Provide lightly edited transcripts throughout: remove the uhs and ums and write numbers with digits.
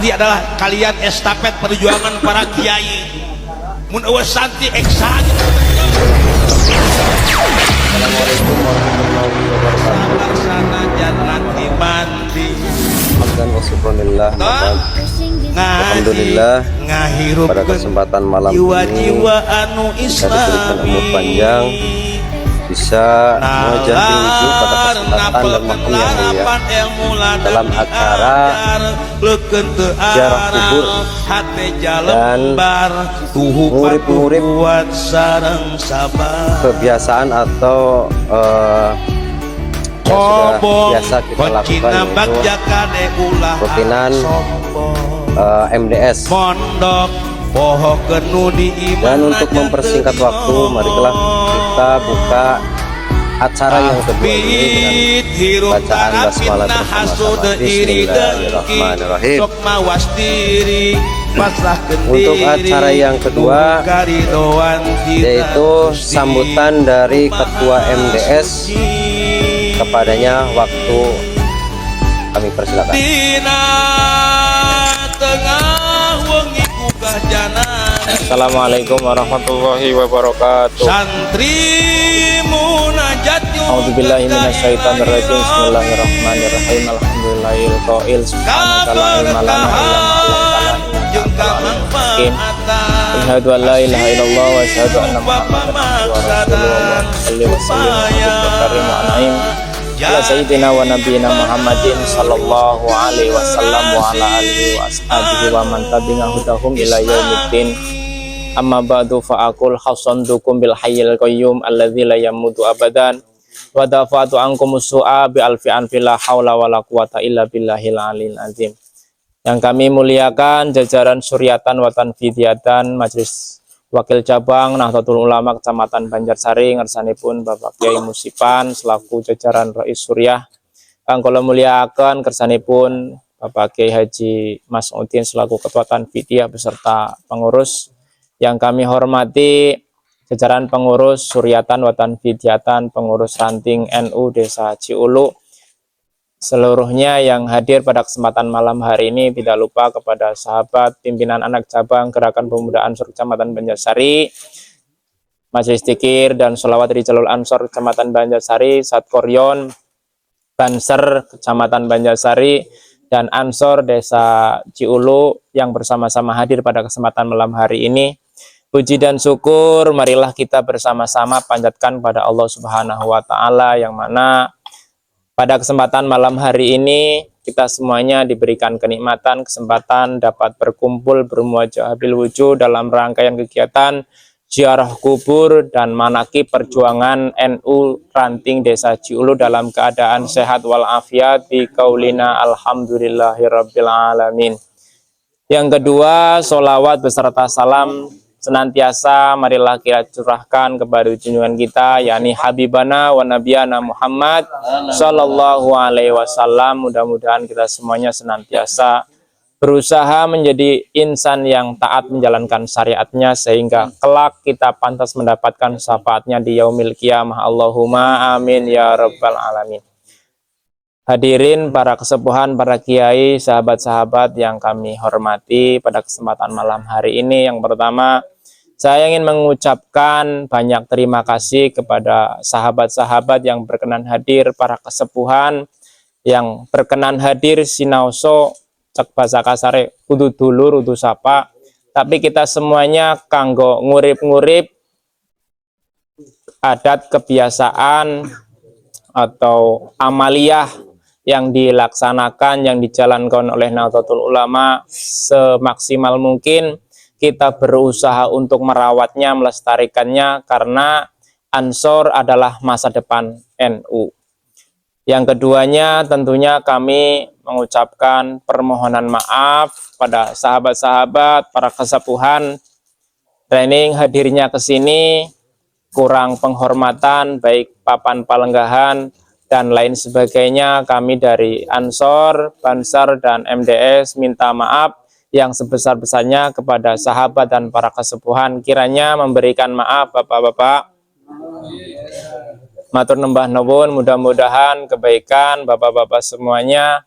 nanti adalah kalian estafet perjuangan para kiai. Mun eueuh santi eksan. Assalamualaikum warahmatullahi wabarakatuh. Sana jangan mandi. Hamdan wa syukronillah. Alhamdulillah, pada kesempatan malam ini jiwa-jiwa anu kita diberikan umur panjang, bisa menjadi wujud pada kesempatan dan makam yang mulia dalam acara ziarah kubur dan murid-murid kebiasaan atau yang sudah biasa kita lakukan, yaitu rutinan MDS. Dan untuk mempersingkat waktu, marilah kita buka acara yang kedua ini dengan bacaan basmalah bersama-sama. Bismillahirrahmanirrahim. Untuk acara yang kedua, yaitu sambutan dari Ketua MDS, kepadanya waktu kami persilakan. Assalamualaikum warahmatullahi wabarakatuh. Santri munajat A'udzubillahi minasyaitonirrajim. Bismillahirrahmanirrahim. Alhamdulillahil qail subhanaka la ilma lana illa ma 'allamtana. Asyhadu an la ilaha illallah wa asyhadu anna muhammadan rasulullah. Shalli wa sallim wa an'im ala sayyidina wa nabiyina Muhammadin sallallahu alaihi wasallam wa ala alihi wa ashabihi wa man tabi'ahum hudahum ila yaumiddin. Amma ba'du fa aqul hasantukum bil hayyil qayyum alladzi la yamutu abadan wa dafa'tu ankum su'a bi alfi anfi la haula wala quwata illa billahil aliyil azim. Yang kami muliakan jajaran Suryatan wa Tanfidiyatan Majelis Wakil Cabang Nahdlatul Ulama Kecamatan Banjarsari ngersanipun Bapak Kiai Musipan selaku jajaran Rais Suryah. Kang kula muliakan kersanipun Bapak Kiai Haji Mas Udin selaku Ketua Tanfidiyah beserta pengurus. Yang kami hormati jajaran pengurus Suryatan wa Tanfidiyatan, pengurus ranting NU Desa Ciulu, seluruhnya yang hadir pada kesempatan malam hari ini, tidak lupa kepada sahabat pimpinan anak cabang Gerakan Pemuda Ansor Kecamatan Banjarsari, Majelis Dzikir dan Sholawat Rijalul Ansor Kecamatan Banjarsari, Satkoryon Banser Kecamatan Banjarsari, dan Ansor Desa Ciulu yang bersama-sama hadir pada kesempatan malam hari ini. Puji dan syukur marilah kita bersama-sama panjatkan pada Allah Subhanahu wa Ta'ala, yang mana pada kesempatan malam hari ini kita semuanya diberikan kenikmatan, kesempatan dapat berkumpul bermuajah bil wujud dalam rangkaian kegiatan ziarah kubur dan manaqib perjuangan NU Ranting Desa Ciulu dalam keadaan sehat walafiat bi qaulina alhamdulillahirabbil alamin. Yang kedua, sholawat beserta salam senantiasa marilah kita curahkan kepada junjungan kita, yakni Habibana wa Nabiyana Muhammad Sallallahu Alaihi Wasallam. Mudah-mudahan kita semuanya senantiasa berusaha menjadi insan yang taat menjalankan syariatnya, sehingga kelak kita pantas mendapatkan syafaatnya di yaumil qiyamah. Allahumma amin ya rabbal alamin. Hadirin para kesepuhan, para kiai, sahabat-sahabat yang kami hormati pada kesempatan malam hari ini, yang pertama saya ingin mengucapkan banyak terima kasih kepada sahabat-sahabat yang berkenan hadir, para kesepuhan yang berkenan hadir sinaoso cek basa kasare kudu dulur kudu sapa, tapi kita semuanya kanggo ngurip-ngurip adat kebiasaan atau amaliyah yang dilaksanakan, yang dijalankan oleh Nahdlatul Ulama semaksimal mungkin. Kita berusaha untuk merawatnya, melestarikannya, karena Ansor adalah masa depan NU. Yang keduanya tentunya kami mengucapkan permohonan maaf pada sahabat-sahabat, para kesepuhan, training hadirnya ke sini kurang penghormatan, baik papan palenggahan dan lain sebagainya. Kami dari Ansor, Banser, dan MDS minta maaf yang sebesar-besarnya kepada sahabat dan para kesepuhan. Kiranya memberikan maaf Bapak-bapak. Matur nembah nuwun, mudah-mudahan kebaikan Bapak-bapak semuanya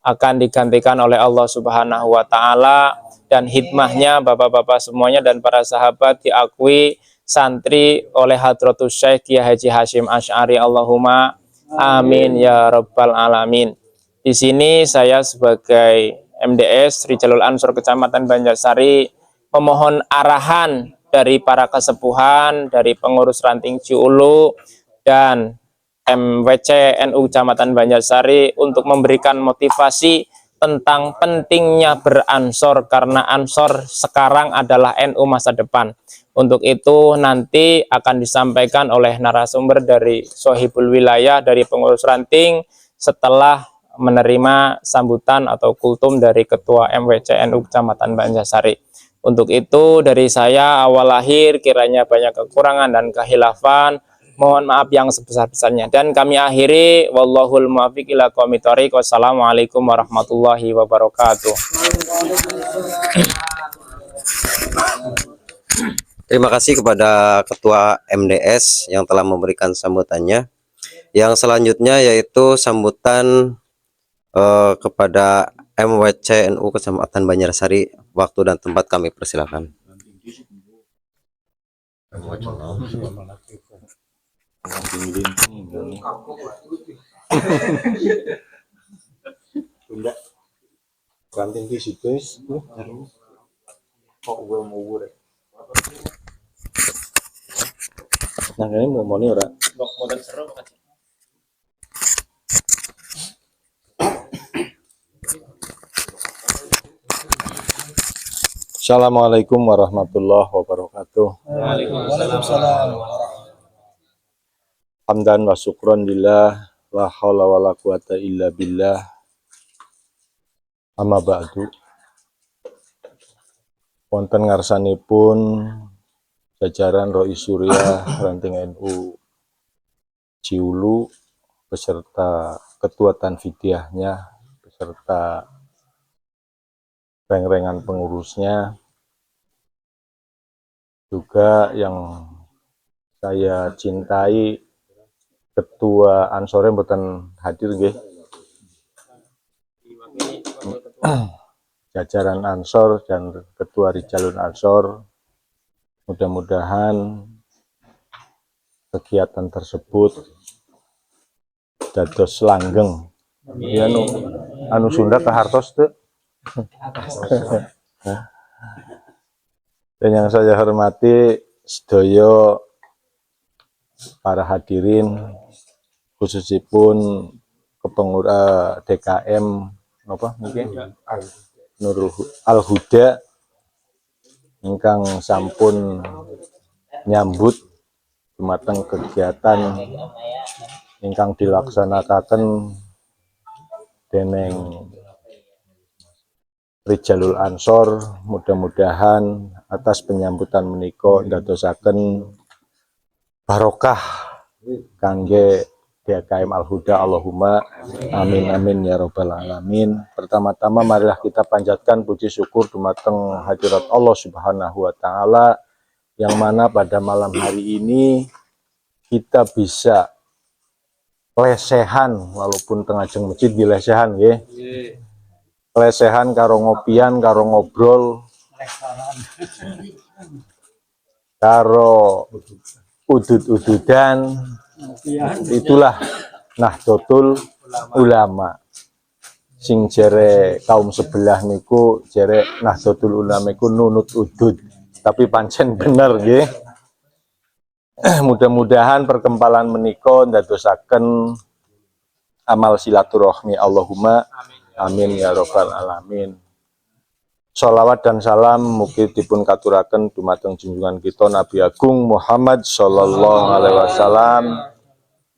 akan digantikan oleh Allah Subhanahu wa taala, dan hikmahnya bapak-bapak semuanya dan para sahabat diakui santri oleh Hadratus Syekh Kiai Haji Hasyim Asy'ari. Allahumma amin ya rabbal alamin. Di sini saya sebagai MDS Rijalul Ansor Kecamatan Banjarsari memohon arahan dari para kesepuhan, dari pengurus ranting Ciulu dan MWC NU Kecamatan Banjarsari untuk memberikan motivasi tentang pentingnya beransor, karena ansor sekarang adalah NU masa depan. Untuk itu nanti akan disampaikan oleh narasumber dari Sohibul Wilayah, dari pengurus ranting, setelah menerima sambutan atau kultum dari Ketua MWC NU Kecamatan Banjarsari. Untuk itu dari saya awal lahir kiranya banyak kekurangan dan kehilafan, mohon maaf yang sebesar-besarnya, dan kami akhiri wallahul muwaffiq ila aqwamit thoriq. Wassalamualaikum warahmatullahi wabarakatuh. Terima kasih kepada Ketua MDS yang telah memberikan sambutannya. Yang selanjutnya yaitu sambutan kepada MWC NU Kecamatan Banjarsari. Waktu dan tempat kami persilakan. Nah, ini mau nih ora? Assalamualaikum warahmatullahi wabarakatuh. Waalaikumsalam. Hamdan wa syukron lillah, la haula wa la quwata illa billah. Amma ba'du. Wonten ngarsanipun jajaran Roi Surya Ranting NU Ciulu beserta ketua tanfidiahnya beserta reng-rengan pengurusnya, juga yang saya cintai Ketua Ansore mboten hadir nggih. Jajaran Ansor dan Ketua Rijalun Ansor, mudah-mudahan kegiatan tersebut dados langgeng. Ya anu Sunda ke hartos tuh. Dan yang saya hormati sedaya para hadirin, khususipun kepengurus DKM apa mungkin Nurul Al Huda ingkang sampun nyambut dumateng kegiatan ingkang dilaksanakan dening Rijalul Ansor. Mudah-mudahan atas penyambutan menika ndadosaken barokah kangge DKM Al Huda. Allahumma amin amin ya rabbal alamin. Pertama-tama marilah kita panjatkan puji syukur dumateng hadirat Allah Subhanahu wa taala, yang mana pada malam hari ini kita bisa lesehan, walaupun tengah jeng masjid di lesehan nggih. Lesehan karo ngopian, karo ngobrol, karo udud-ududan. Itulah Nahdlatul Ulama. Sing jere kaum sebelah niku jere Nahdlatul Ulama iku nunut udud, tapi pancen bener nggih. Mudah-mudahan perkempalan menika ndadosaken amal silaturahmi. Allahumma amin ya rabbal alamin. Sholawat dan salam mugi dipun katuraken dumateng junjungan kita Nabi Agung Muhammad sallallahu alaihi wasallam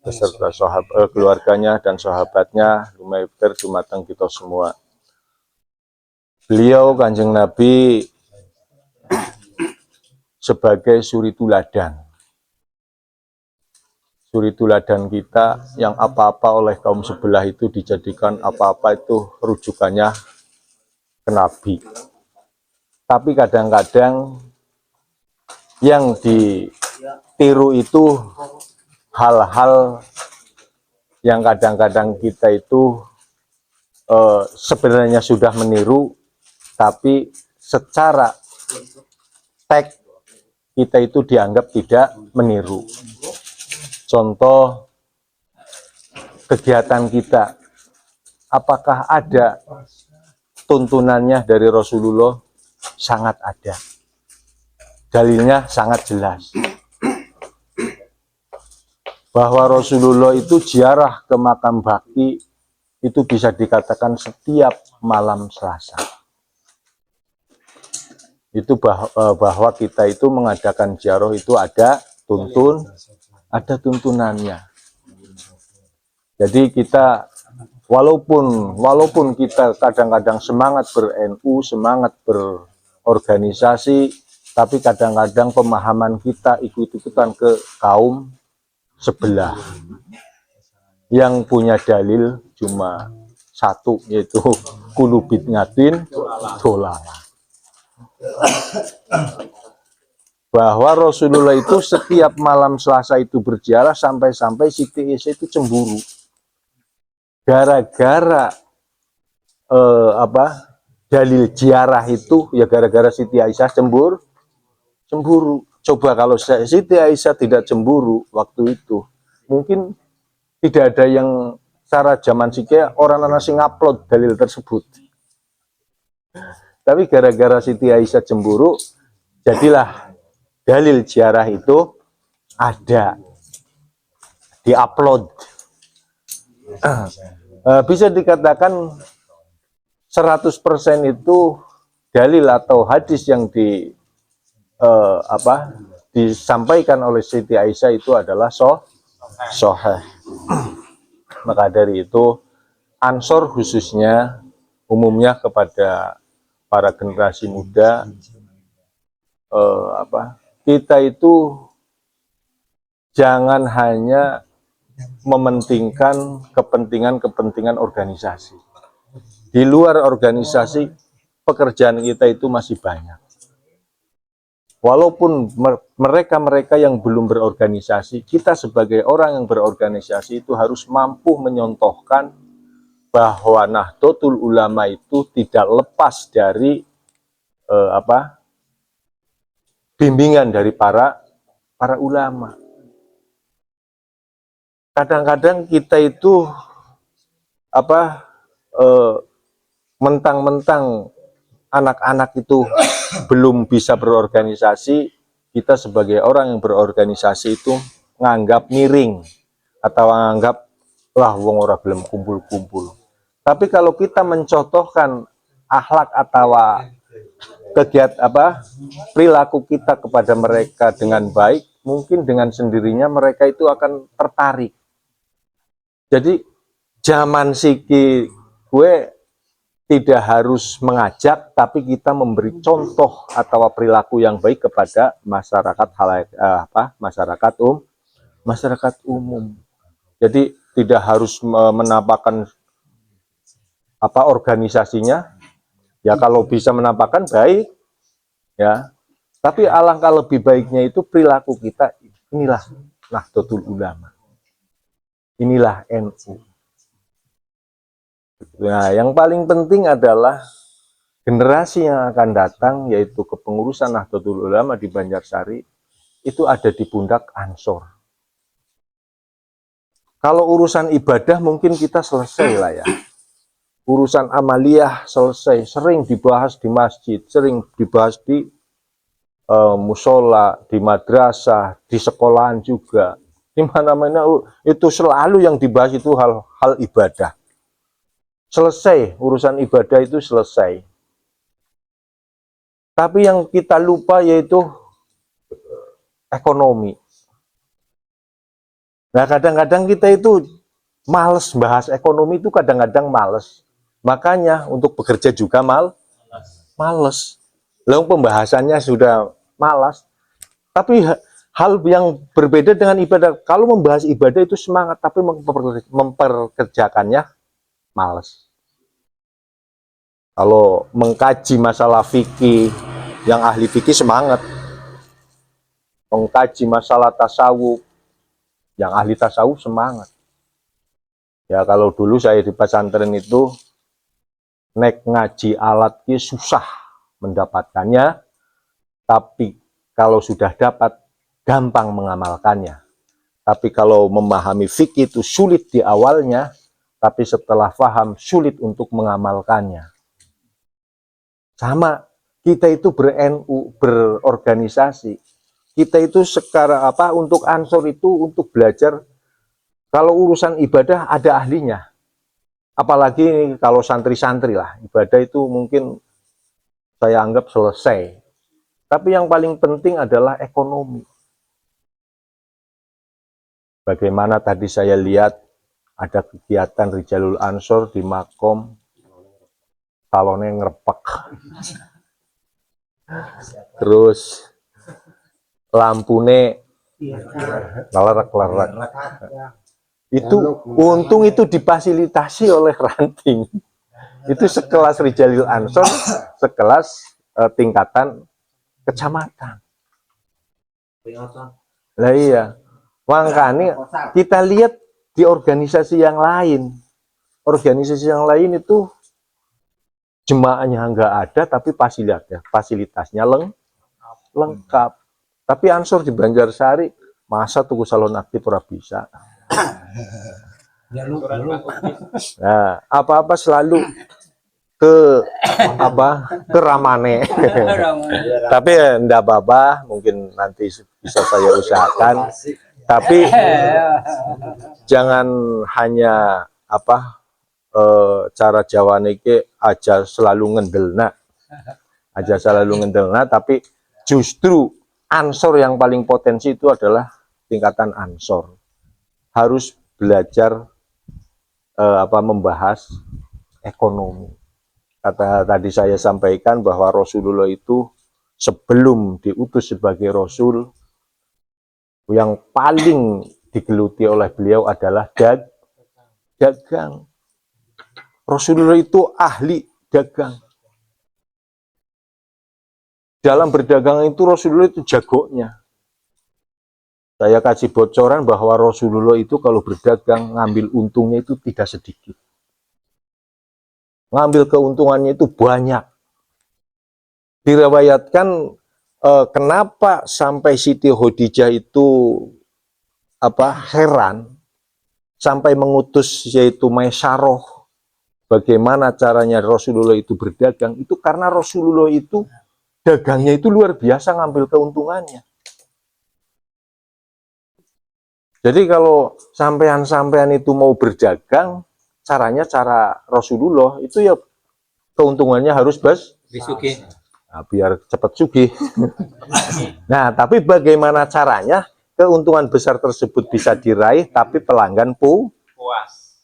beserta keluarganya dan sahabatnya, lumampir dumateng kita semua. Beliau Kanjeng Nabi sebagai suri tuladan. Suri tuladan kita yang apa-apa oleh kaum sebelah itu dijadikan apa-apa itu rujukannya ke Nabi. Tapi kadang-kadang yang ditiru itu hal-hal yang kadang-kadang kita itu sebenarnya sudah meniru, tapi secara teks kita itu dianggap tidak meniru. Contoh kegiatan kita, apakah ada tuntunannya dari Rasulullah? Sangat ada. Dalilnya sangat jelas. Bahwa Rasulullah itu ziarah ke makam Baqi itu bisa dikatakan setiap malam Selasa. Itu bahwa kita itu mengadakan ziarah itu ada tuntunannya. Jadi kita walaupun kita kadang-kadang semangat ber-NU, semangat berorganisasi, tapi kadang-kadang pemahaman kita ikut-ikutan ke kaum sebelah yang punya dalil cuma satu, yaitu kulubit ngatin dolala. Bahwa Rasulullah itu setiap malam Selasa itu berziarah sampai-sampai Siti Aisyah itu cemburu. Gara-gara dalil ziarah itu ya gara-gara Siti Aisyah cemburu. Coba kalau Siti Aisyah tidak cemburu waktu itu, mungkin tidak ada yang secara zaman sike orang sing upload dalil tersebut. Tapi gara-gara Siti Aisyah cemburu, jadilah dalil ziarah itu ada, diupload. Bisa dikatakan 100% itu dalil atau hadis yang disampaikan oleh Siti Aisyah itu adalah sahih. Maka dari itu Ansor khususnya umumnya kepada para generasi muda, kita itu jangan hanya mementingkan kepentingan organisasi. Di luar organisasi, pekerjaan kita itu masih banyak. Walaupun mereka-mereka yang belum berorganisasi, kita sebagai orang yang berorganisasi itu harus mampu menyontohkan bahwa Nahdlatul Ulama itu tidak lepas dari bimbingan dari para ulama. Kadang-kadang kita itu mentang-mentang anak-anak itu belum bisa berorganisasi, kita sebagai orang yang berorganisasi itu nganggap miring atau nganggap lah wong ora belum kumpul-kumpul. Tapi kalau kita mencontohkan akhlak atau perilaku kita kepada mereka dengan baik, mungkin dengan sendirinya mereka itu akan tertarik. Jadi zaman siki gue tidak harus mengajak, tapi kita memberi contoh atau perilaku yang baik kepada masyarakat masyarakat umum. Jadi tidak harus menampakkan organisasinya. Ya kalau bisa menampakkan baik, ya. Tapi alangkah lebih baiknya itu perilaku kita. Inilah Nahdlatul Ulama. Inilah NU. Nah, yang paling penting adalah generasi yang akan datang, yaitu kepengurusan Nahdlatul Ulama di Banjarsari, itu ada di pundak Ansor. Kalau urusan ibadah mungkin kita selesai lah ya. Urusan amaliyah selesai, sering dibahas di masjid, sering dibahas di musola, di madrasah, di sekolahan juga. Di mana-mana itu selalu yang dibahas itu hal ibadah. Selesai, urusan ibadah itu selesai. Tapi yang kita lupa yaitu ekonomi. Nah, kadang-kadang kita itu males bahas ekonomi, itu kadang-kadang males. Makanya untuk bekerja juga males. Lalu pembahasannya sudah malas. Tapi hal yang berbeda dengan ibadah. Kalau membahas ibadah itu semangat, tapi memperkerjakannya malas. Kalau mengkaji masalah fikih, yang ahli fikih semangat. Mengkaji masalah tasawuf, yang ahli tasawuf semangat. Ya kalau dulu saya di pesantren itu nek ngaji alat ki susah mendapatkannya, tapi kalau sudah dapat gampang mengamalkannya. Tapi kalau memahami fikih itu sulit di awalnya, tapi setelah paham sulit untuk mengamalkannya. Sama, kita itu berorganisasi. Kita itu sekarang untuk Ansor itu untuk belajar. Kalau urusan ibadah ada ahlinya. Apalagi kalau santri-santri lah, ibadah itu mungkin saya anggap selesai. Tapi yang paling penting adalah ekonomi. Bagaimana tadi saya lihat ada kegiatan Rijalul Ansor di Makom, salonnya ngerepek. Terus lampune ngelerak-lerak. Itu untung itu difasilitasi oleh ranting. Itu sekelas Rijalul Ansor, sekelas tingkatan kecamatan. Lah iya. Makanya kita lihat di organisasi yang lain. Organisasi yang lain itu jemaahnya nggak ada, tapi fasilitasnya lengkap. Tapi Ansor di Banjarsari, masa tuku salon aktif ora bisa. Nah, apa-apa selalu ke Ramane. Tapi ya enggak apa-apa, mungkin nanti bisa saya usahakan. Tapi jangan hanya cara Jawa niki aja selalu ngendelna, tapi justru Ansor yang paling potensi itu adalah tingkatan Ansor. Harus belajar membahas ekonomi. Kata tadi saya sampaikan bahwa Rasulullah itu sebelum diutus sebagai Rasul, yang paling digeluti oleh beliau adalah dagang. Rasulullah itu ahli dagang. Dalam berdagang itu Rasulullah itu jagonya. Saya kasih bocoran bahwa Rasulullah itu kalau berdagang ngambil untungnya itu tidak sedikit. Ngambil keuntungannya itu banyak. Diriwayatkan kenapa sampai Siti Khadijah itu heran sampai mengutus yaitu Maisaroh, bagaimana caranya Rasulullah itu berdagang, itu karena Rasulullah itu dagangnya itu luar biasa ngambil keuntungannya. Jadi kalau sampean-sampean itu mau berdagang, caranya cara Rasulullah itu ya keuntungannya harus nah, biar cepat sugih. Nah, tapi bagaimana caranya keuntungan besar tersebut bisa diraih, tapi pelanggan puas.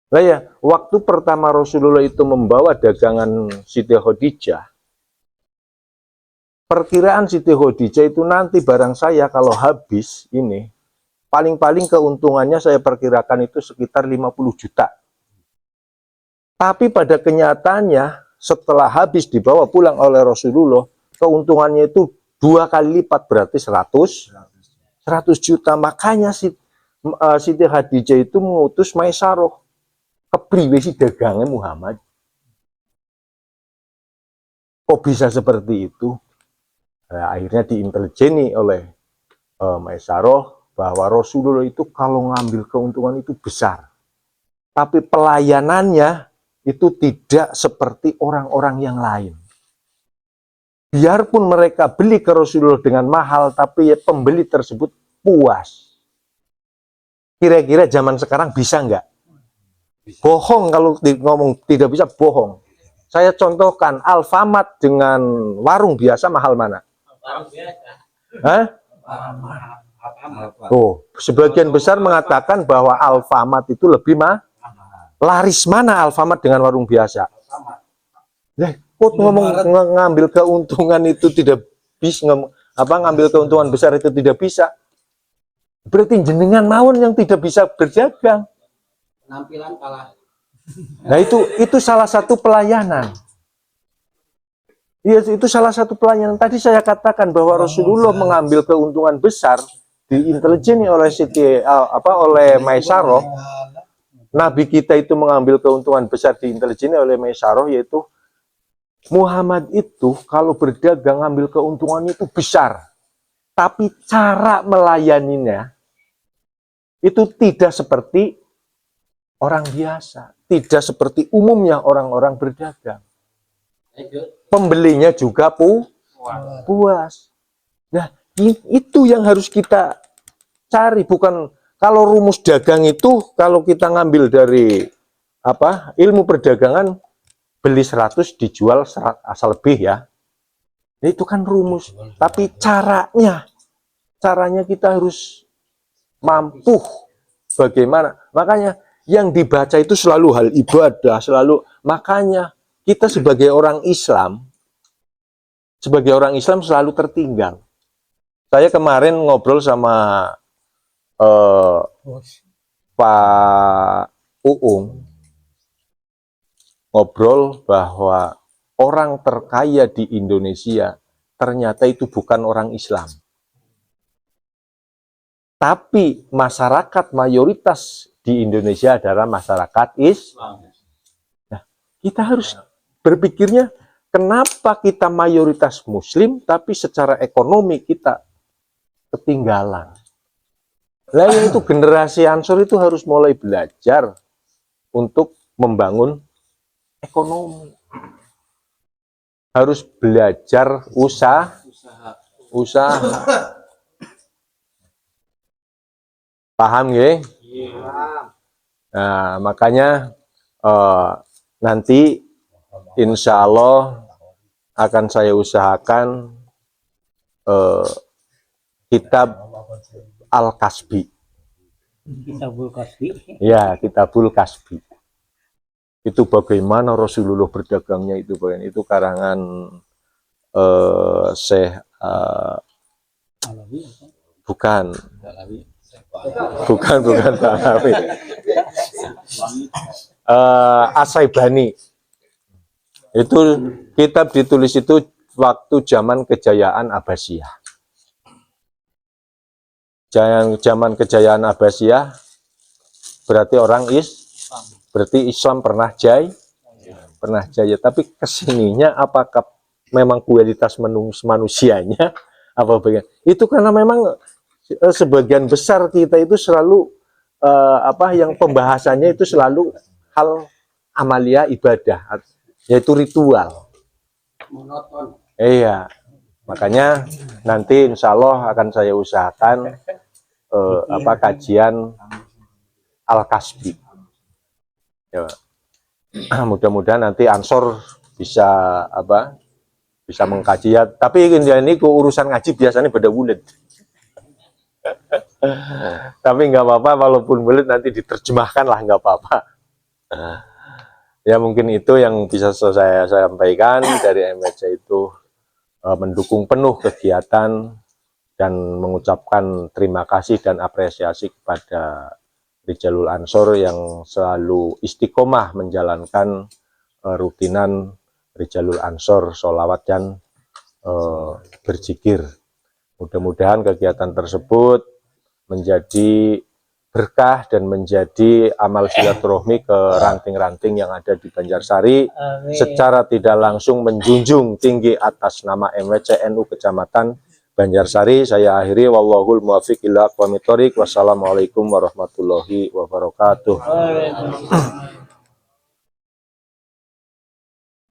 Nah ya, waktu pertama Rasulullah itu membawa dagangan Siti Khadijah, perkiraan Siti Khadijah itu nanti barang saya kalau habis ini, paling-paling keuntungannya saya perkirakan itu sekitar 50 juta. Tapi pada kenyataannya, setelah habis dibawa pulang oleh Rasulullah, keuntungannya itu 2 kali lipat, berarti 100 juta. Makanya Siti Khadijah itu mengutus Maisaroh, kepriwe si dagangnya Muhammad. Kok bisa seperti itu? Nah, akhirnya diinteligeni oleh Maisaroh bahwa Rasulullah itu kalau ngambil keuntungan itu besar. Tapi pelayanannya itu tidak seperti orang-orang yang lain. Biarpun mereka beli ke Rasulullah dengan mahal, tapi ya pembeli tersebut puas. Kira-kira zaman sekarang bisa nggak? Bohong kalau ngomong tidak bisa, bohong. Saya contohkan, Alfamart dengan warung biasa mahal mana? Hah? Oh, sebagian besar mengatakan bahwa Alfamart itu lebih laris. Mana Alfamart dengan warung biasa? Kok ngomong ngambil keuntungan itu tidak bisa, ngambil keuntungan besar itu tidak bisa? Berarti jenengan mawon yang tidak bisa berdagang. Penampilan kalah. Nah itu salah satu pelayanan. Iya, itu salah satu pelayanan. Tadi saya katakan bahwa Rasulullah mengambil keuntungan besar diinteligeni oleh oleh Maisaroh. Nabi kita itu mengambil keuntungan besar di intelijen oleh Maisaroh, yaitu Muhammad itu kalau berdagang ngambil keuntungannya itu besar, tapi cara melayaninya itu tidak seperti orang biasa, tidak seperti umumnya orang-orang berdagang. Pembelinya juga puas. Nah, itu yang harus kita cari, bukan kalau rumus dagang itu kalau kita ngambil dari ilmu perdagangan, beli 100 dijual 100, asal lebih ya. Itu kan rumus, tapi caranya kita harus mampu bagaimana. Makanya yang dibaca itu selalu hal ibadah, selalu. Makanya kita sebagai orang Islam selalu tertinggal. Saya kemarin ngobrol sama Pak Uung, ngobrol bahwa orang terkaya di Indonesia ternyata itu bukan orang Islam. Tapi masyarakat mayoritas di Indonesia adalah masyarakat Islam. Nah, kita harus berpikirnya, kenapa kita mayoritas Muslim, tapi secara ekonomi kita ketinggalan. Nah, itu generasi Ansor itu harus mulai belajar untuk membangun ekonomi. Harus belajar usaha. Paham ya? Nah, makanya nanti insya Allah akan saya usahakan kitab Al-Kasbi. Kitabul Kasbi. Ya, Kitabul Kasbi. Itu bagaimana Rasulullah berdagangnya itu, itu karangan Syekh bukan Alawi. As-Saibani. Itu kitab ditulis itu waktu zaman kejayaan Abbasiyah. Zaman kejayaan Abbasiyah berarti berarti Islam pernah jaya, tapi kesininya apakah memang kualitas manusianya apa bagian? Itu karena memang sebagian besar kita itu selalu yang pembahasannya itu selalu hal amalia ibadah, yaitu ritual. Monoton. Iya, makanya nanti insya Allah akan saya usahakan kajian Al-Kasbi. Ya, mudah-mudahan nanti Ansor bisa mengkaji ya. Tapi ini urusan ngaji biasanya pada bulat. Tapi nggak apa-apa, walaupun bulat nanti diterjemahkan lah, nggak apa-apa. Ya mungkin itu yang bisa saya sampaikan dari MWC itu, mendukung penuh kegiatan dan mengucapkan terima kasih dan apresiasi kepada Rijalul Ansor yang selalu istiqomah menjalankan rutinan Rijalul Ansor, sholawat dan berzikir. Mudah-mudahan kegiatan tersebut menjadi berkah dan menjadi amal silaturahmi ke ranting-ranting yang ada di Banjarsari. Amin. Secara tidak langsung menjunjung tinggi atas nama MWC NU Kecamatan Banjarsari. Saya akhiri, wallahul muwaffiq ila aqwamit thoriq. Wassalamualaikum warahmatullahi wabarakatuh.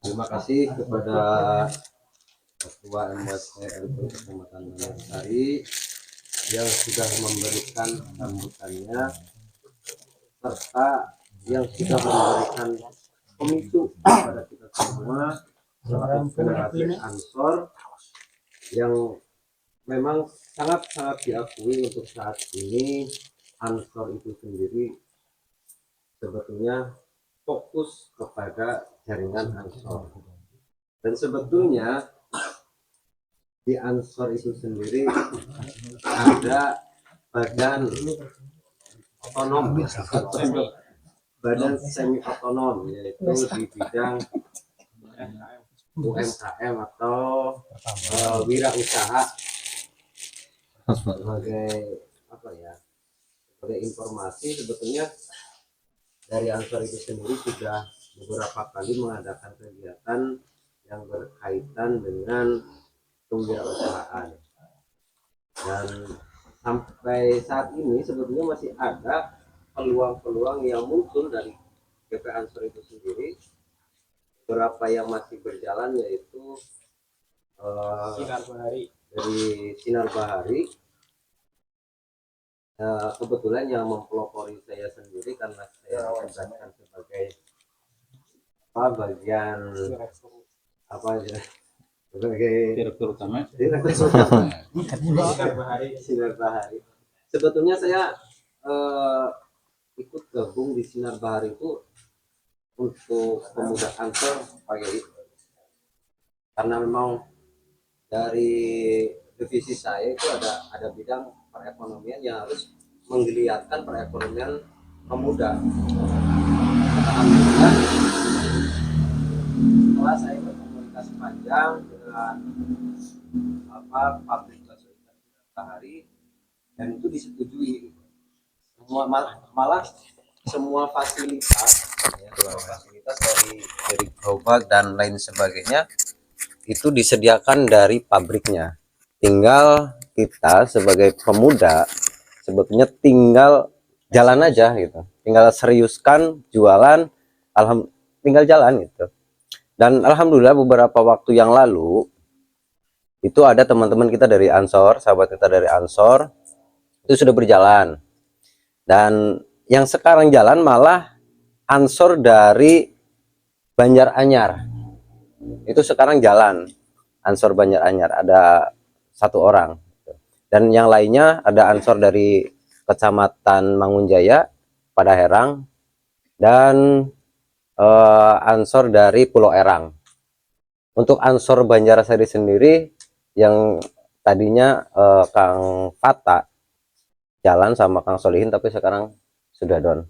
Terima kasih kepada Ketua MWC NU Kecamatan Banjarsari yang sudah memberikan sambutannya, serta yang sudah memberikan pemicu kepada kita semua selaku generasi Ansor yang memang sangat-sangat diakui untuk saat ini. Ansor itu sendiri sebetulnya fokus kepada jaringan Ansor, dan sebetulnya di Ansor itu sendiri ada badan otonom, badan semi otonom, yaitu di bidang UMKM atau wirausaha. Sebagai sebagai informasi, sebetulnya dari Ansor itu sendiri sudah beberapa kali mengadakan kegiatan yang berkaitan dengan kewirausahaan, dan sampai saat ini sebetulnya masih ada peluang-peluang yang muncul dari GP Ansor itu sendiri. Beberapa yang masih berjalan yaitu dari Sinar Bahari. Kebetulan yang mempelopori saya sendiri karena saya ditugaskan sebagai bagian sebagai direktur utama Sinar Bahari. Sebetulnya saya ikut gabung di Sinar Bahari itu untuk pemuda Ansor pagi itu, karena memang dari divisi saya itu ada bidang perekonomian yang harus menggeliatkan perekonomian pemuda. Alhamdulillah, setelah saya berkomunikasi panjang dengan pabrik bakso ikan Bahari, dan itu disetujui. Malah semua fasilitas dari gerobak dan lain sebagainya itu disediakan dari pabriknya. Tinggal kita sebagai pemuda sebetulnya tinggal jalan aja gitu, tinggal seriuskan jualan, tinggal jalan gitu. Dan alhamdulillah beberapa waktu yang lalu itu ada teman-teman kita dari Ansor, sahabat kita dari Ansor itu sudah berjalan, dan yang sekarang jalan malah Ansor dari Banjaranyar itu sekarang jalan. Ansor Banjaranyar ada 1 orang, dan yang lainnya ada Ansor dari Kecamatan Mangunjaya pada Herang, dan Ansor dari Pulau Erang. Untuk Ansor Banjarsari sendiri yang tadinya Kang Fata jalan sama Kang Solihin, tapi sekarang sudah down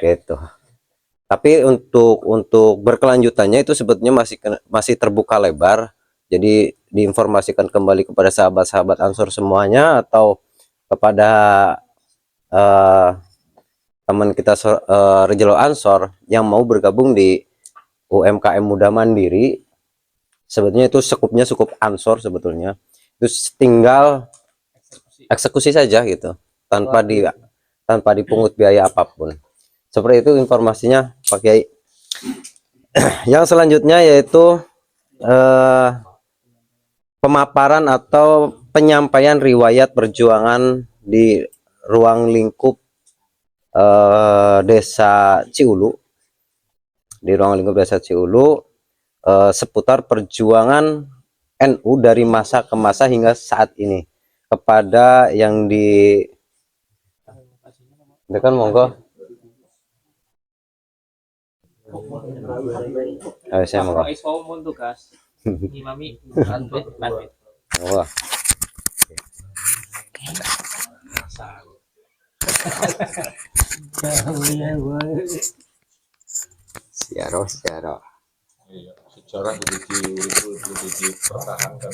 gitu. Tapi untuk berkelanjutannya itu sebetulnya masih terbuka lebar. Jadi diinformasikan kembali kepada sahabat-sahabat Ansor semuanya, atau kepada teman kita Rejelo Ansor yang mau bergabung di UMKM Muda Mandiri. Sebetulnya itu skupnya skup Ansor sebetulnya. Itu tinggal eksekusi saja gitu, tanpa dipungut biaya apapun. Seperti itu informasinya Pak Kiai. Yang selanjutnya yaitu pemaparan atau penyampaian riwayat perjuangan di ruang lingkup Desa Ciulu, seputar perjuangan NU dari masa ke masa hingga saat ini. Kepada yang di dekan monggo. Saya monggo. Wah. Siaro. Sejarah kudu dipertahankan.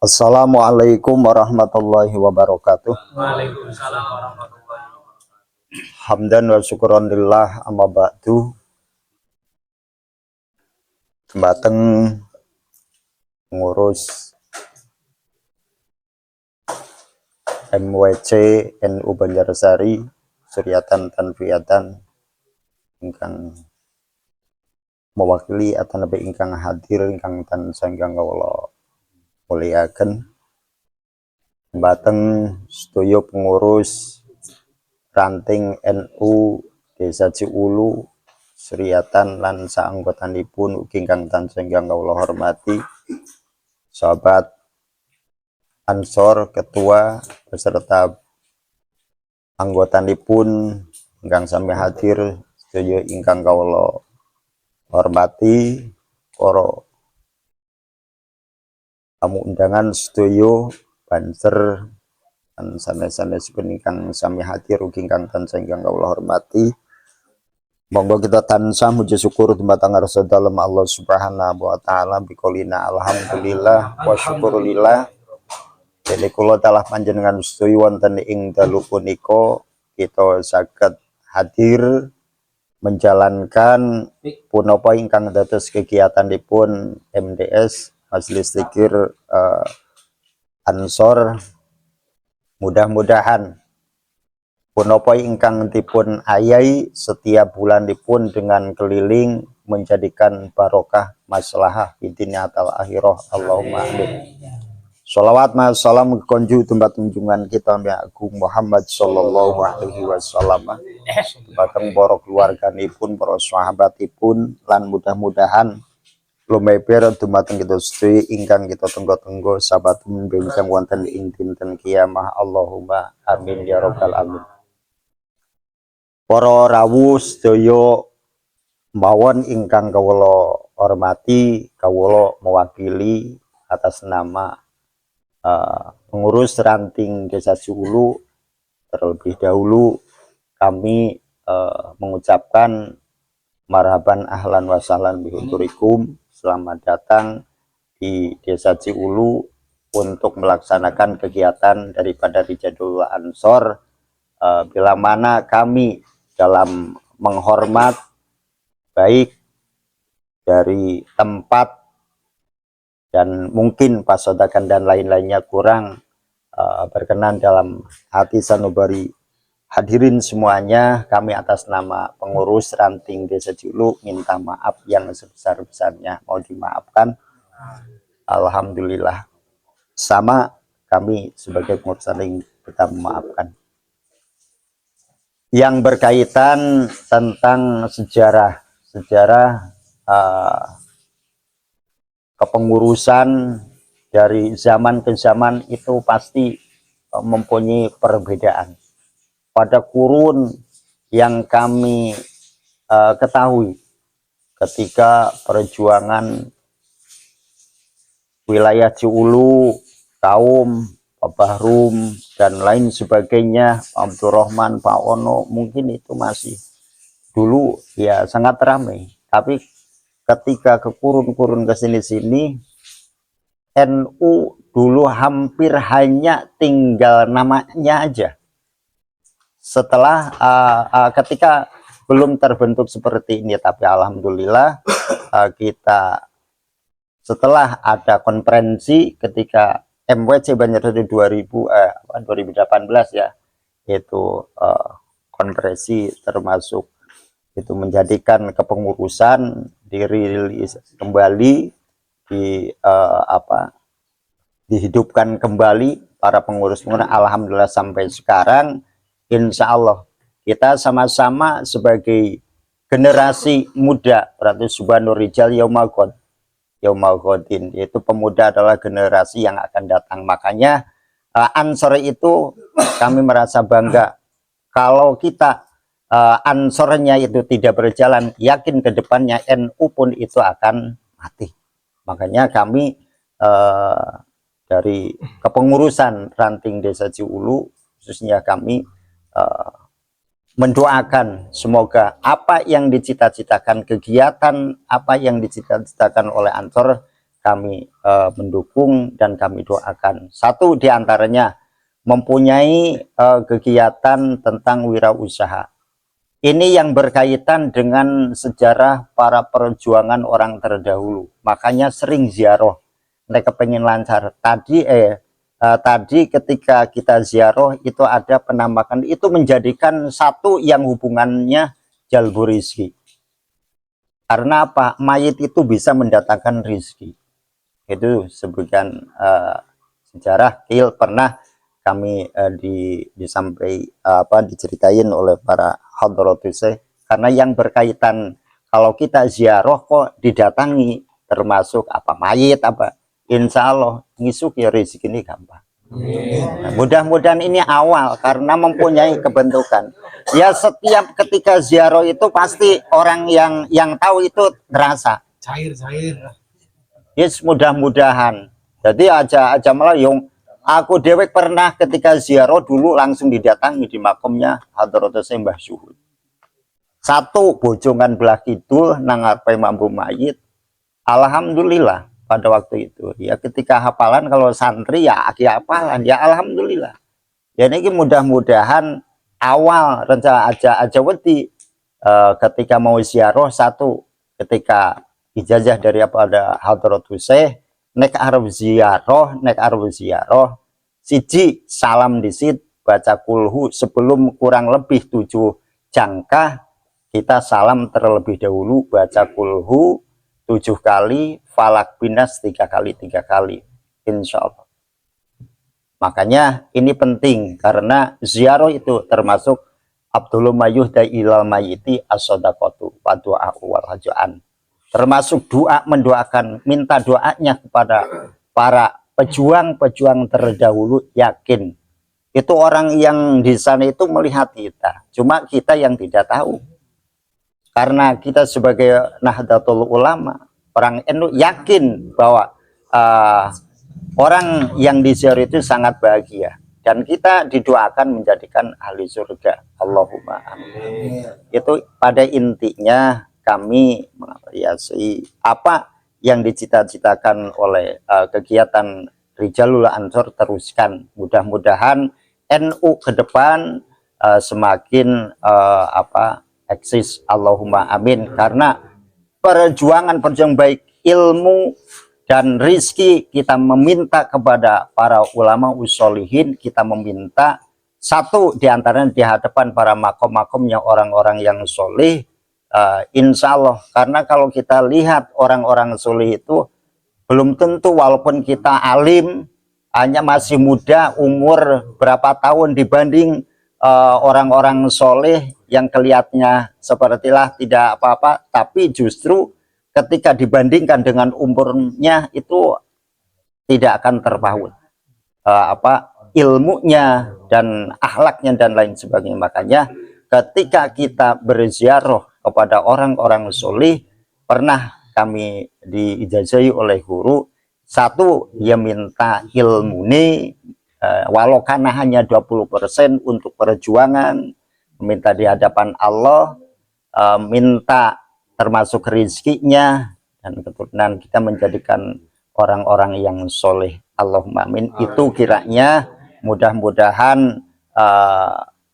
Assalamualaikum warahmatullahi wabarakatuh. Waalaikumsalam warahmatullahi wabarakatuh. Hamdan wa syukuran lillah, amma ba'du. Jembateng ngurus MWC NU Banjarsari Suryatan Tanfiyatan ingkang mewakili atanabe ingkang hadir ingkang tan sanggang kawula muliaken. Jembateng sedaya pengurus ranting NU Desa Ciulu Suryatan lan saanggotanipun ugi ingkang tansah ingkang kawula hormati, sahabat Ansor, ketua beserta anggotanipun ingkang sami hadir sedaya ingkang kawula hormati, para tamu undangan sedaya banser lan sanes-sanesipun ingkang sami hadir ugi ingkang tansah ingkang kawula hormati. Monggo kita tansah muji syukur dumateng ngarsa dalem Allah Subhanahu wa taala biqolina alhamdulillah wa syukurillah. Dene kula talah panjenengan sedaya wonten ing dalu punika kita saged hadir menjalankan punapa ingkang dados kegiatanipun MDS Majelis Zikir Ansor. Mudah-mudahan punapa ingkang dipun ayahi setiap bulanipun dengan keliling menjadikan barokah maslahah di dunia atal akhirah. Allahumma amin. Sholawat ma salam konju tempat tunjungan kita Nabi Agung Muhammad sallallahu alaihi wasallam batang para keluarganipun, para sahabatipun, lan mudah-mudahan lumeber dumateng kita sedaya ingkang kita tenggo-tenggo sabatun benjang wonten ing dinten kiamah. Allahumma amin ya rabbal alamin. Para rawuh sedaya mawon ingkang kawula hormati, kawula mewakili atas nama pengurus ranting Desa Ciulu, terlebih dahulu kami mengucapkan marhaban ahlan wa sahlan bihudurikum, selamat datang di Desa Ciulu untuk melaksanakan kegiatan daripada Rijadul Ansor, bila mana kami dalam menghormat baik dari tempat dan mungkin pasodakan dan lain-lainnya kurang berkenan dalam hati sanubari hadirin semuanya, kami atas nama pengurus ranting Desa Ciulu minta maaf yang sebesar-besarnya, mau dimaafkan. Alhamdulillah, sama kami sebagai pengurus ranting kita memaafkan. Yang berkaitan tentang sejarah kepengurusan dari zaman ke zaman itu pasti mempunyai perbedaan. Pada kurun yang kami ketahui ketika perjuangan wilayah Ciulu, kaum Pak Bahrum dan lain sebagainya, Pak Abdurrahman, Pak Ono, mungkin itu masih dulu ya sangat ramai. Tapi ketika ke kurun-kurun ke sini-sini, NU dulu hampir hanya tinggal namanya aja. Setelah ketika belum terbentuk seperti ini, tapi alhamdulillah kita setelah ada konferensi ketika MWC Banjarnegara 2018 ya, itu konferensi termasuk itu menjadikan kepengurusan dirilis kembali dihidupkan kembali para pengurus. Alhamdulillah sampai sekarang insya Allah kita sama-sama sebagai generasi muda, berarti Subhanur Rijal Yaumal Qadin, yaitu pemuda adalah generasi yang akan datang. Makanya Ansor itu kami merasa bangga kalau kita Ansornya itu tidak berjalan, yakin ke depannya NU pun itu akan mati. Makanya kami dari kepengurusan ranting Desa Ciulu khususnya kami mendoakan semoga apa yang dicita-citakan, kegiatan apa yang dicita-citakan oleh Ansor kami mendukung dan kami doakan. Satu diantaranya mempunyai kegiatan tentang wirausaha. Ini yang berkaitan dengan sejarah para perjuangan orang terdahulu. Makanya sering ziarah. Mereka pengen lancar. Tadi ketika kita ziarah itu ada penambahan. Itu menjadikan satu yang hubungannya jalbu rizki. Karena apa? Mayit itu bisa mendatangkan rizki. Itu sebagian sejarah kecil pernah kami diceritain oleh para hadratus, karena yang berkaitan kalau kita ziarah kok didatangi termasuk apa mayit apa, insya Allah ngisuk ya rezeki ini gampang. Nah, mudah-mudahan ini awal karena mempunyai kebentukan. Ya setiap ketika ziarah itu pasti orang yang tahu itu terasa. Cair. Yes, mudah-mudahan. Jadi aja malah yang aku dewek pernah ketika ziarah dulu langsung didatangi di makamnya Hadratus Mbah Syuhud. satu bojongan belah kidul nang ngarepe mampu mayit. Alhamdulillah pada waktu itu ya, ketika hafalan kalau santri ya aki hafalan ya alhamdulillah. Ya ini mudah-mudahan awal rencana aja wedi ketika mau ziarah, satu ketika ijazah dari ada Hadratus Syekh nek arep ziarah siji salam disit baca kulhu sebelum kurang lebih 7 jangkah, kita salam terlebih dahulu baca kulhu 7 kali, falak binas 3 kali, insya Allah. Makanya ini penting karena ziarah itu termasuk Abdullah mayuhda ilal mayiti as-sodaqatu wa du'a'u wal haja'an, termasuk doa, mendoakan, minta doanya kepada para pejuang-pejuang terdahulu. Yakin itu orang yang di sana itu melihat kita, cuma kita yang tidak tahu. Karena kita sebagai Nahdlatul Ulama, orang NU, yakin bahwa orang yang diziarah itu sangat bahagia. Dan kita didoakan menjadikan ahli surga. Allahumma amin. Itu pada intinya kami mengapresiasi apa yang dicita-citakan oleh kegiatan Rijalul Ansor, teruskan. Mudah-mudahan NU ke depan semakin eksis. Allahumma amin. Karena perjuangan baik ilmu dan rizki kita meminta kepada para ulama usholihin, kita meminta satu diantaranya di hadapan para makom-makomnya orang-orang yang solih, insya Allah. Karena kalau kita lihat orang-orang solih itu belum tentu, walaupun kita alim hanya masih muda, umur berapa tahun dibanding orang-orang soleh yang kelihatannya sepertilah tidak apa-apa, tapi justru ketika dibandingkan dengan umurnya itu tidak akan terpaut ilmunya dan akhlaknya dan lain sebagainya. Makanya ketika kita berziarah kepada orang-orang soleh, pernah kami diijazahi oleh guru, satu dia minta ilmu ini walau karena hanya 20% untuk perjuangan, minta di hadapan Allah, minta termasuk rizkinya dan keturunan kita menjadikan orang-orang yang soleh. Allahumma amin. Itu kiranya mudah-mudahan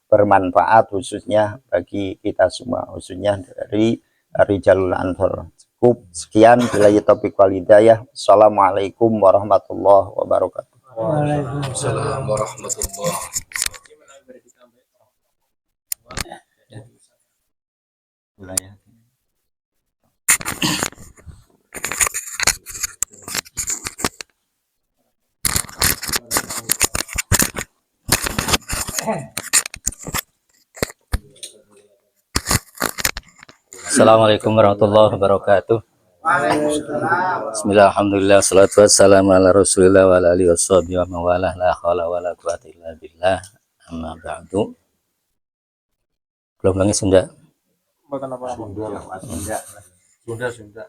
bermanfaat khususnya bagi kita semua, khususnya dari Rijalul Ansor. Cukup sekian, billahi taufiq wal hidayah. Assalamualaikum warahmatullahi wabarakatuh. Waalaikumsalam warahmatullahi. Assalamualaikum warahmatullahi wabarakatuh. Bismillah, alhamdulillah, salatu wassalamu ala rasulillah wa ala alihi washabihi wa mawalah, la hawla wa la quwata illa billah, amma ba'du. Belum lagi Sunda. Sunda.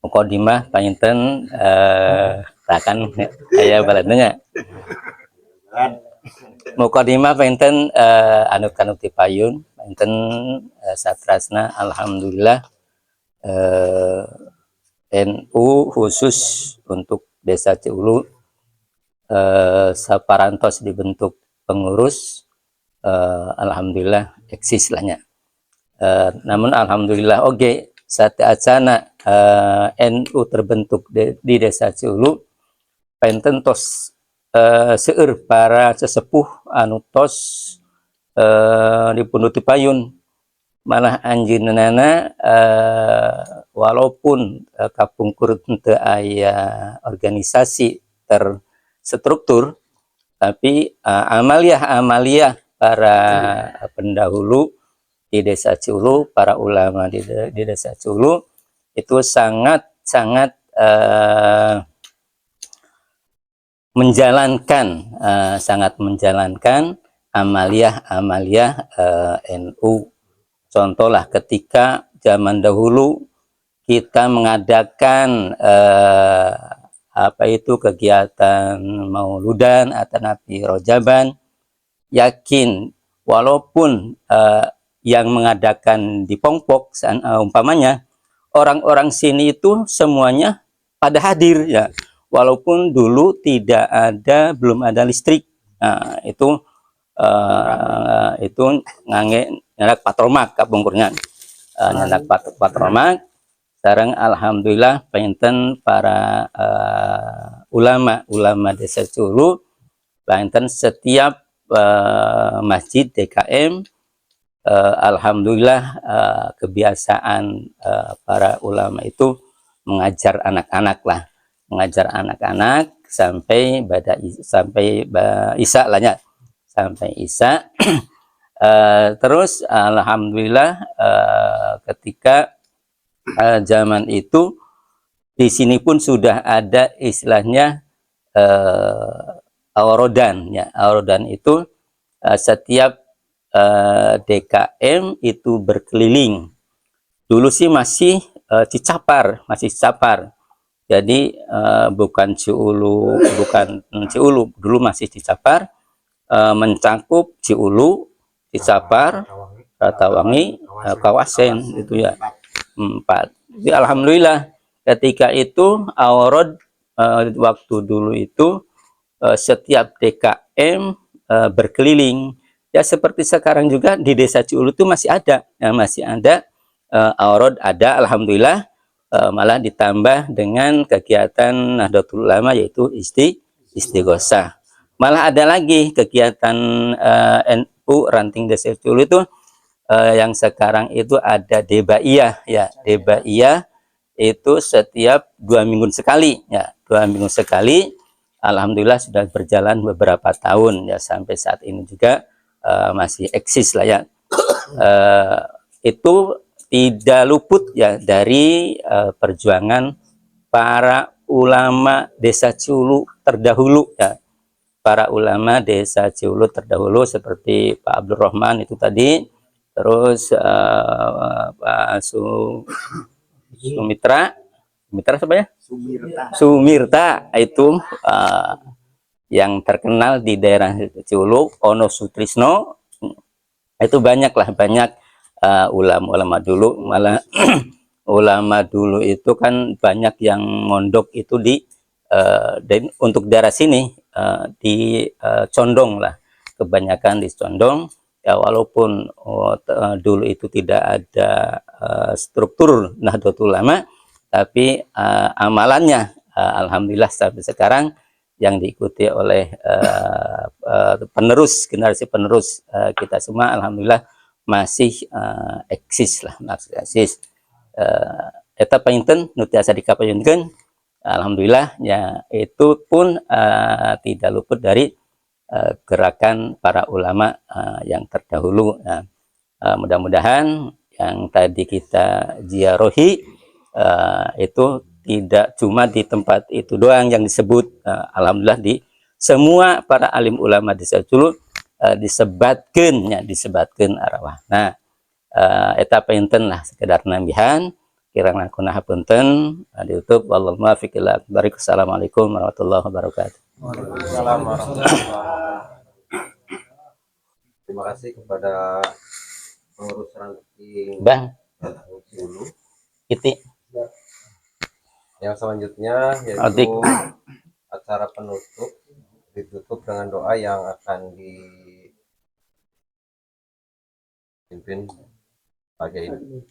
Mukadimah panginten takan aya baladnya. Mukadimah panginten anu tipayun panginten satrasna alhamdulillah NU khusus untuk Desa Ciulu saparantos dibentuk pengurus, alhamdulillah eksis lahnya. Namun alhamdulillah oge saat acana NU terbentuk di Desa Ciulu, penten tos seueur para sesepuh anu tos dipundut payun malah anjeunna walaupun kapungkur teu aya organisasi terstruktur, tapi amaliyah para pendahulu di Desa Ciulu, para ulama di Desa Ciulu itu sangat menjalankan amaliyah NU. Contohlah ketika zaman dahulu kita mengadakan apa itu kegiatan mauludan atau Nabi Rojaban, yakin walaupun yang mengadakan di Pongpok umpamanya orang-orang sini itu semuanya pada hadir ya, walaupun dulu belum ada listrik. Nah, itu ngangge nyadak patromak kapungkurnya, nyadak patromak. Sekarang alhamdulillah painten para ulama desa Culu, painten setiap masjid DKM, alhamdulillah kebiasaan para ulama itu mengajar anak-anak lah, mengajar anak-anak sampai Isya lah ya, sampai Isya. Terus alhamdulillah ketika zaman itu di sini pun sudah ada istilahnya awrodan ya. Awrodan itu setiap DKM itu berkeliling. Dulu sih masih Cicapar, jadi bukan Ciulu, dulu masih Cicapar, mencakup Ciulu, Cicapar, Ratawangi, Kawasen itu ya, 4. Jadi alhamdulillah ketika itu awrod waktu dulu itu setiap DKM berkeliling ya, seperti sekarang juga di desa Ciulu itu masih ada ya, masih ada awrod ada, alhamdulillah. Malah ditambah dengan kegiatan Nahdlatul Ulama yaitu istighosah. Malah ada lagi kegiatan NU Ranting Desa Ciulu itu yang sekarang itu ada Debaiyah ya. Debaiyah itu setiap 2 minggu sekali ya, 2 minggu sekali. Alhamdulillah sudah berjalan beberapa tahun ya, sampai saat ini juga masih eksis lah ya. Itu tidak luput ya dari perjuangan para ulama desa Ciulu terdahulu ya. Para ulama desa Ciulu terdahulu seperti Pak Abdurrahman itu tadi, terus Pak Sumitra siapa ya? Sumirta itu yang terkenal di daerah Ciulu, Ono Sutrisno, itu banyak ulama-ulama dulu. Malah ulama dulu itu kan banyak yang mondok itu dan untuk daerah sini di Condong lah, kebanyakan di Condong ya, walaupun dulu itu tidak ada struktur Nahdlatul Ulama, tapi amalannya alhamdulillah sampai sekarang yang diikuti oleh generasi penerus kita semua, alhamdulillah masih eksis lah, masih eksis. Eta painten nu tiasa dikapayunkeun, alhamdulillah ya, itu pun tidak luput dari gerakan para ulama yang terdahulu. Nah, mudah-mudahan yang tadi kita ziarahi itu tidak cuma di tempat itu doang yang disebut, alhamdulillah di semua para alim ulama di Ciulu disebatkan arwah. Nah, eta painten lah sekedar nambihan, kirang kunaha punten ditutup. Wallahu muwaffiq ila aqwamit. Assalamualaikum warahmatullahi wabarakatuh. Terima kasih kepada pengurus ranting Bang Ciulu. Iti Yang selanjutnya yaitu acara penutup, ditutup dengan doa yang akan dipimpin pagi ini.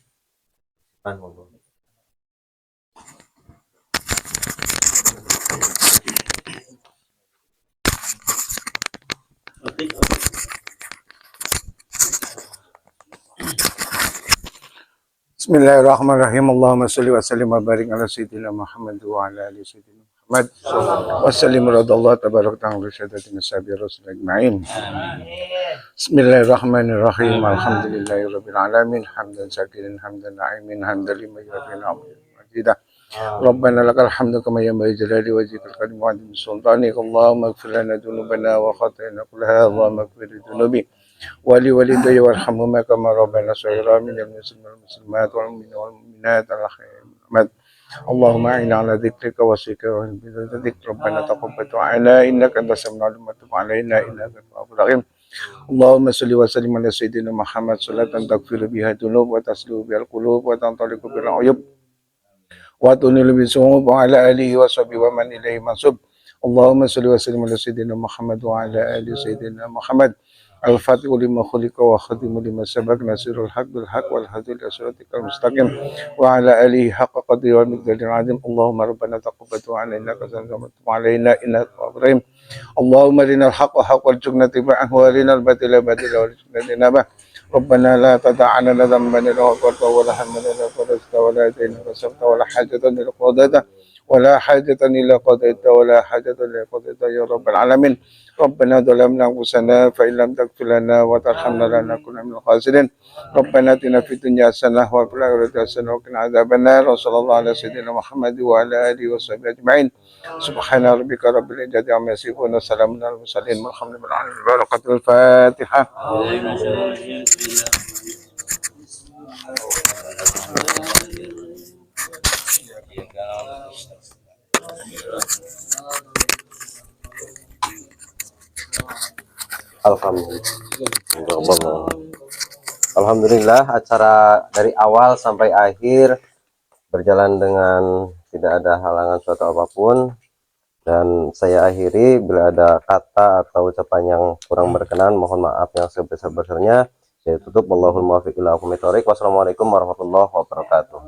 Bismillahirrahmanirrahim. Allahumma sholli wa sallim wa barik ala sayyidina Muhammad wa ala ali sayyidina Muhammad wa sallim radallahu tabaraka ta'ala syahadatin nasabi rasul ajma'in. Bismillahirrahmanirrahim. Alhamdulillahi rabbil alamin, hamdan syakirin, hamdan na'imin, hamdan liman yuhibbuna wa yuhibbu. Rabbana lakal hamdu kama yanbaghi jalali wajhikal karim wa 'azimi sultanik. Allahumma ighfir lana dhunubana wa khata'ana kullaha, Allahumma ighfir dhunubi wali walidayya warhamhuma kama rabbana shaghira minal muslimin wal muslimat wal mu'minina wal mu'minat al-ahya'i اللهم أعنا على ذكرك وشكرك وحسن ربنا تقبل دعاءنا إنك أنت السميع العليم وتب علينا إنك أنت التواب الرحيم اللهم صل وسلم على سيدنا محمد صلاة تغفر بها الذنوب وتسلو بها القلوب وتنطلق بها العيوب وتنيل بالصعوب وعلى آله وصحبه ومن إليه منسوب اللهم صل وسلم على سيدنا محمد وعلى آل سيدنا محمد الفاتح لما خلق وخاتم لما سبق ناصر الحق بالحق والهادي إلى صراطك المستقيم وعلى آله حق قدره والمقدار العظيم اللهم ربنا تقبل دعاءنا إنك أنت السميع علينا إنك التواب الرحيم اللهم أرنا الحق حقا وارزقنا اتباعه وأرنا الباطل باطلا وارزقنا اجتنابه ربنا لا تدع لنا ذنبا إلا غفرته ولا هما إلا فرجته ولا دينا كسرته ولا حاجة إلا قضيتها ولا حاجة إلا قضيتها ولا حاجة إلا قضيتها يا رب العالمين ربنا ظلمنا أنفسنا فإن لم تغفر لنا وترحمنا لنكن من الخاسرين ربنا آتنا في الدنيا حسنة وفي الآخرة حسنة وقنا عذاب النار وصلى الله على سيدنا محمد وعلى آله وصحبه أجمعين سبحان ربك رب العزة عما يصفون وسلام على المرسلين والحمد لله رب العالمين بركة الفاتحة. Alhamdulillah, acara dari awal sampai akhir berjalan dengan tidak ada halangan suatu apapun, dan saya akhiri bila ada kata atau ucapan yang kurang berkenan mohon maaf yang sebesar-besarnya. Saya tutup. Wallahul muwaffiq ila aqwamit thoriq. Wassalamualaikum warahmatullahi wabarakatuh.